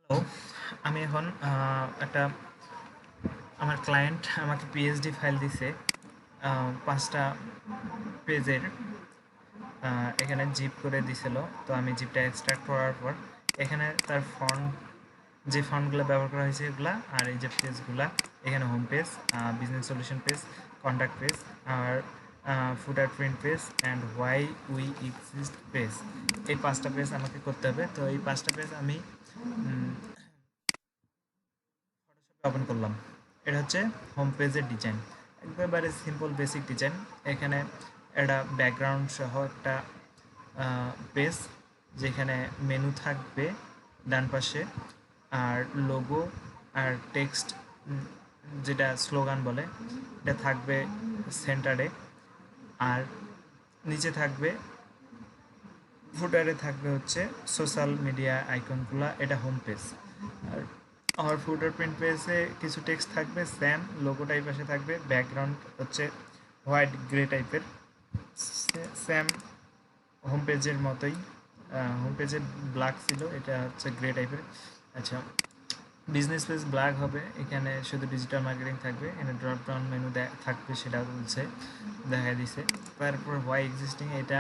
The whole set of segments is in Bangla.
তো আমি এখন একটা আমার ক্লায়েন্ট আমাকে পিএসডি ফাইল দিছে 5টা পেজের। এখানে জিপ করে দিছিল। তো আমি জিপটা এক্সট্রাক্ট করার পর এখানে তার ফন্ট, যে ফন্টগুলো ব্যবহার করা হয়েছে এগুলা, আর এই যে পেজগুলা, এখানে home page, business solution page, contact page, আর footer print page and why we exist page, এই 5টা পেজ আমাকে করতে হবে। তো এই 5টা পেজ আমি ওপেন করলাম। এটা হচ্ছে হোম পেজের ডিজাইন, একেবারে সিম্পল বেসিক ডিজাইন। এখানে একটা ব্যাকগ্রাউন্ড সহ একটা পেজ, যেখানে মেনু থাকবে ডান পাশে, আর লোগো আর টেক্সট, যেটা স্লোগান বলে, এটা থাকবে সেন্টারে। আর নিচে থাকবে, ফুটারে থাকবে হচ্ছে সোশ্যাল মিডিয়া আইকনগুলো, এটা হোম পেজ। আর আর ফুটার প্রিন্ট পেজে কিছু টেক্সট থাকবে, স্যাম লোগোটা এই পাশে থাকবে, ব্যাকগ্রাউন্ড হচ্ছে হোয়াইট গ্রে টাইপের, স্যাম হোম পেজের মতোই। হোম পেজে ব্ল্যাক ছিল, এটা হচ্ছে গ্রে টাইপের। আচ্ছা, বিজনেস পেজ ব্ল্যাক হবে, এখানে শুধু ডিজিটাল মার্কেটিং থাকবে, এখানে ড্রপ ডাউন মেনু থাকবে, সেটা বলছে, দেখা দিছে। তারপর হোয়াই এক্সিস্টিং, এটা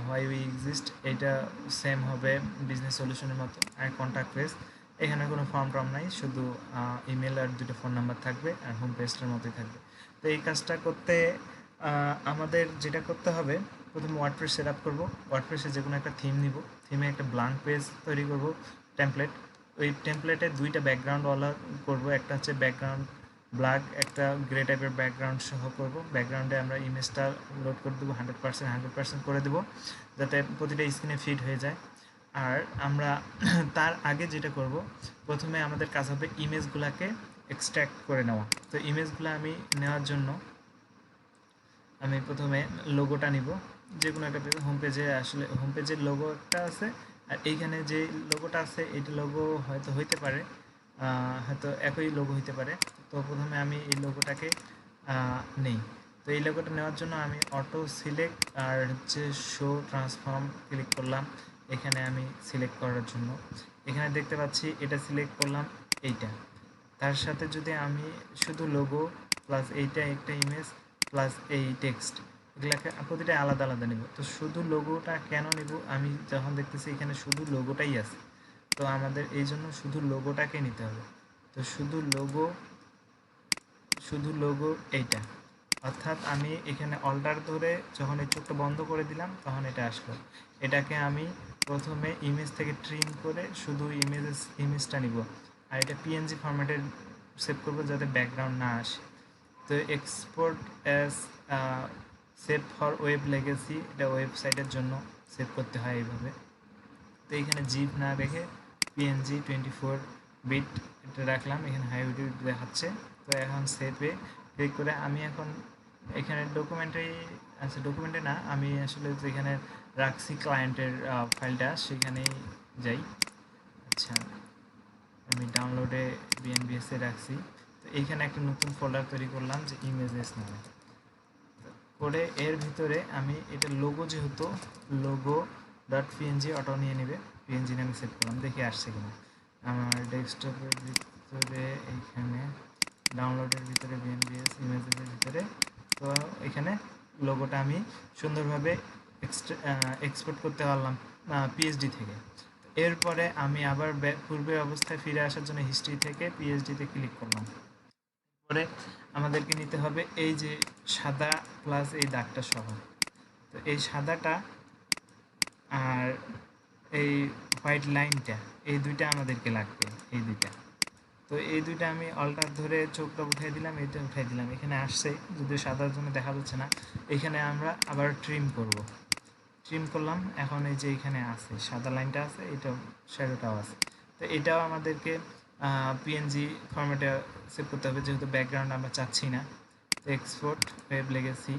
হোয়াই উই এক্সিস্ট, এটা সেম হবে বিজনেস সলিউশনের মতো। আর কন্ট্যাক্ট পেজ, এখানে কোনো ফর্ম টর্ম নাই, শুধু ইমেল আর দুটো ফোন নাম্বার থাকবে, আর হোম পেজটার মতোই থাকবে। তো এই কাজটা করতে আমাদের যেটা করতে হবে, প্রথমে ওয়ার্ডপ্রেস সেট আপ করবো। ওয়ার্ডপ্রেসে যে কোনো একটা থিম নিব, থিমে একটা ব্ল্যাঙ্ক পেজ তৈরি করব, টেমপ্লেট। ওই টেমপ্লেটে দুইটা ব্যাকগ্রাউন্ডওয়ালা করব, একটা হচ্ছে ব্যাকগ্রাউন্ড ব্ল্যাক, একটা গ্রে টাইপের ব্যাকগ্রাউন্ড সহ করব। ব্যাকগ্রাউন্ডে আমরা ইমেজটা লোড করে দেবো, 100% করে দেবো, যাতে প্রতিটা স্ক্রিনে ফিট হয়ে যায়। আর আমরা তার আগে যেটা করব, প্রথমে আমাদের কাজ হবে ইমেজগুলোকে এক্সট্র্যাক্ট করে নেওয়া। তো ইমেজগুলো আমি নেওয়ার জন্য আমি প্রথমে লোগোটা নিব, যে কোনো একটা পেজ, হোম পেজে আসলে হোম পেজের লোগো একটা আছে, আর এইখানে যে লোগোটা আছে এইটা লোগো হয়তো হইতে পারে, হয়তো একই লোগো হইতে পারে। তো প্রথমে আমি এই লোগোটাকে নেই। তো এই লোগোটা নেওয়ার জন্য আমি অটো সিলেক্ট আর হচ্ছে শো ট্রান্সফর্ম ক্লিক করলাম এখানে আমি সিলেক্ট করার জন্য। এখানে দেখতে পাচ্ছি এটা সিলেক্ট করলাম, এইটা। তার সাথে যদি আমি শুধু লোগো প্লাস এইটা একটা ইমেজ প্লাস এই টেক্সট, এগুলাকে প্রতিটা আলাদা আলাদা নেব। তো শুধু লোগোটা কেন নেব, আমি যখন দেখতেছি এখানে শুধু লোগোটাই আছে, তো আমাদের এই জন্য শুধু লোগোটাকে নিতে হবে। তো শুধু লোগো এইটা, অর্থাৎ আমি এখানে অল্টার ধরে যখন এই চোখটা বন্ধ করে দিলাম তখন এটা আসলো। এটাকে আমি প্রথমে ইমেজ থেকে ট্রিম করে শুধু ইমেজটা নিব, আর এটা পিএনজি ফরম্যাটে সেভ করব যাতে ব্যাকগ্রাউন্ড না আসে। তো export as save for web legacy, এটা ওয়েবসাইটের জন্য সেভ করতে হয় এইভাবে। তো এখানে জিপ না রেখে পিএনজি 24 বিট এটা রাখলাম, এখানে হাই বিট দেখাচ্ছে। তো এখন সেভে ক্লিক করে আমি এখন এখানে ডকুমেন্টে, আচ্ছা ডকুমেন্টে না, আমি আসলে যেখানে রাখছি ক্লায়েন্টের ফাইলটা সেখানেই যাই। আচ্ছা, আমি ডাউনলোডে বিএনবিএসে রাখছি। তো এইখানে একটা নতুন ফোল্ডার তৈরি করলাম যে ইমেজেস নামে, করে এর ভিতরে আমি এটা লোগো, যেহেতু লোগো ডট পিএনজি অটো নিয়ে নেবে, পিএনজি নামে সেভ করলাম, দেখি আসছে কিনা। আমার ডেস্কটপের ভিতরে এইখানে ডাউনলোডের ভিতরে বিএনবিএস ইমেজের ভিতরে, তো এখানে লোগোটা আমি সুন্দরভাবে এক্সপোর্ট করতে পারলাম পিএইচডি থেকে। এরপরে আমি আবার পূর্বের অবস্থায় ফিরে আসার জন্য হিস্ট্রি থেকে পিএইচডিতে ক্লিক করলাম। পরে আমাদেরকে নিতে হবে এই যে সাদা প্লাস এই দাগটা সহ। তো এই সাদাটা আর এই হোয়াইট লাইনটা, এই দুইটা আমাদেরকে লাগবে, এই দুইটা। তো এই দুইটা আমি অল্টার ধরে চোখটা উঠাই দিলাম, এইটা উঠাই দিলাম, এখানে আসছে, যদিও সাদার জন্য দেখা যাচ্ছে না। এখানে আমরা আবার ট্রিম করব, ট্রিম করলাম। এখন এই যে এখানে আছে সাদা লাইনটা আছে, এটাও শ্যাডোটাও আছে। তো এটাও আমাদেরকে পিএনজি ফরম্যাটে সেভ করতে হবে, যেহেতু ব্যাকগ্রাউন্ড আমরা চাচ্ছি না। তো এক্সপোর্ট ওয়েব লেগেসি,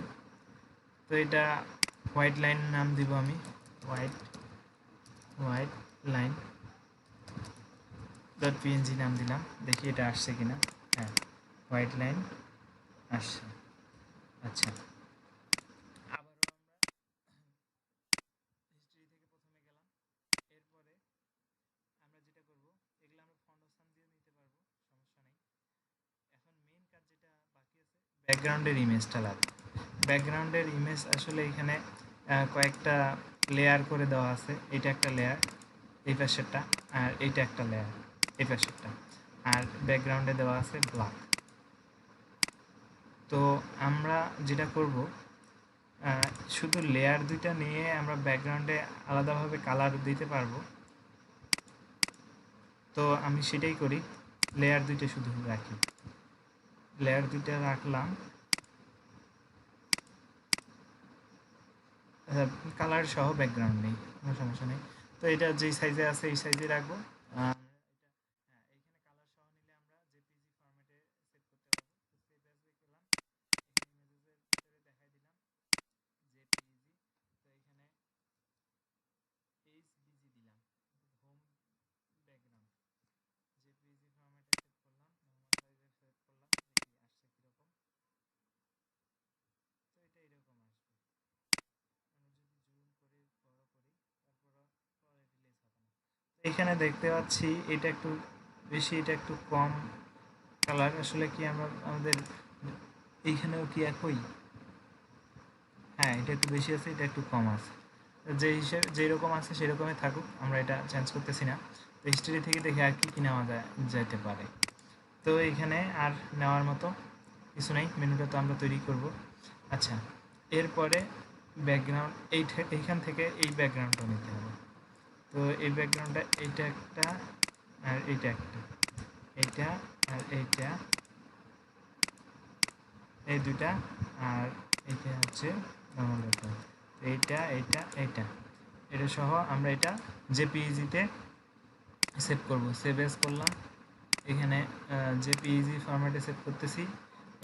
তো এটা হোয়াইট লাইন নাম দিব আমি, white white line dot PNG নাম দিলাম, দেখি এটা আসছে কিনা। হ্যাঁ, হোয়াইট লাইন আসছে। আচ্ছা, আবারও আমরা হিস্ট্রি থেকে প্রথমে গেলাম। এরপরে আমরা যেটা করব, এগুলো ব্যাকগ্রাউন্ডের ইমেজটা লাগবে। ব্যাকগ্রাউন্ডের ইমেজ আসলে এখানে কয়েকটা লেয়ার করে দেওয়া আছে। এটা একটা লেয়ার এই পাশেরটা, আর এইটা একটা লেয়ার এই পাশেরটা, আর ব্যাকগ্রাউন্ডে দেওয়া আছে ব্ল্যাক। তো আমরা যেটা করব, শুধু লেয়ার দুইটা নিয়ে আমরা ব্যাকগ্রাউন্ডে আলাদাভাবে কালার দিতে পারবো। তো আমি সেটাই করি, লেয়ার দুইটা শুধু রাখি, লেয়ার দুইটা রাখলাম, কালার সহ ব্যাকগ্রাউন্ড নেই, কোনো সমস্যা নেই। তো এটা যেই সাইজে আছে এই সাইজে রাখবো। এখানে দেখতে পাচ্ছি এটা একটু বেশি, এটা একটু কম কালার। আসলে কি আমরা আমাদের এইখানেও কি একই? হ্যাঁ, এটা একটু বেশি আছে, এটা একটু কম আছে। যে হিসেবে যেই রকম আছে সেরকমই থাকুক, আমরা এটা চেঞ্জ করতেছি না। তো হিস্ট্রি থেকে দেখে আর কি নেওয়া যেতে পারে। তো এইখানে আর নেওয়ার মতো কিছু নেই, মেনুটা তো আমরা তৈরি করব। আচ্ছা, এরপরে ব্যাকগ্রাউন্ড এইখান থেকে এই ব্যাকগ্রাউন্ডটা নিতে হবে। তো এই ব্যাকগ্রাউন্ডটা এইটা একটা, আর এইটা একটা, এইটা আর এইটা, এই দুইটা, আর এইটা হচ্ছে নর্মাল ব্যাকগ্রাউন্ড। এইটা এইটা এইটা, এটা সহ আমরা এটা জেপিইজিতে সেভ করব। সেভ এস করলাম, এখানে জেপিইজি ফরম্যাটে সেভ করতেছি।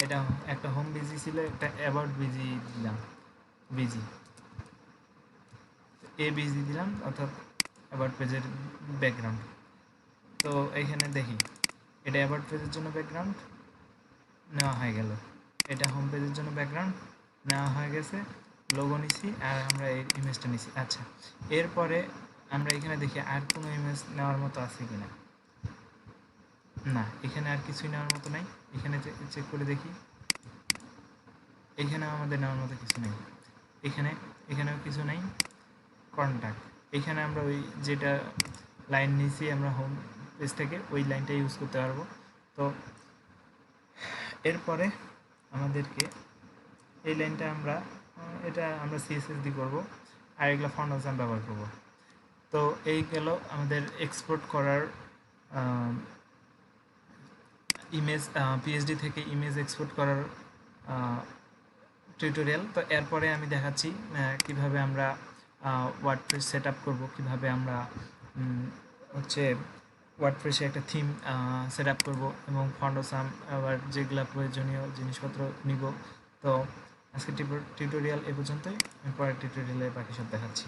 এটা একটা হোম বিজি ছিল, একটা অ্যাবাউট বিজি দিলাম, বিজি এ বিজি দিলাম, অর্থাৎ অ্যাবাউট পেজের ব্যাকগ্রাউন্ড। তো এখানে দেখি এটা অ্যাবাউট পেজের জন্য ব্যাকগ্রাউন্ড নেওয়া হয়ে গেল, এটা হোম পেজের জন্য ব্যাকগ্রাউন্ড নেওয়া হয়ে গেছে, লোগো নিছি আর আমরা এই ইমেজটা নিছি। আচ্ছা, এরপরে আমরা এখানে দেখি আর কোনো ইমেজ নেওয়ার মতো আছে কিনা। না, এখানে আর কিছুই নেওয়ার মতো নাই। এখানে চেক করে দেখি, এখানে আমাদের নেওয়ার মতো কিছু নেই। এখানেও কিছু নেই। কন্ট্যাক্ট, এখানে আমরা ওই যেটা লাইন নিয়েছি আমরা হোম পেজ থেকে, ওই লাইনটা ইউজ করতে পারবো। তো এরপরে আমাদেরকে এই লাইনটা এটা আমরা সিএসএস দিয়ে করবো, আর এগুলো ফন্ট হাউস ব্যবহার করব। তো এই গেল আমাদের এক্সপোর্ট করার ইমেজ, পিএসডি থেকে ইমেজ এক্সপোর্ট করার টিউটোরিয়াল। তো এরপরে আমি দেখাচ্ছি কিভাবে আমরা ওয়ার্ডপ্রেস সেট আপ করবো, কীভাবে আমরা হচ্ছে ওয়ার্ডপ্রেসে একটা থিম সেট আপ করবো, এবং ফন্ডসাম আবার যেগুলো প্রয়োজনীয় জিনিসপত্র নিব। তো আজকে টিউটোরিয়াল এ পর্যন্তই, পরের টিউটোরিয়ালে বাকি সব দেখাচ্ছি।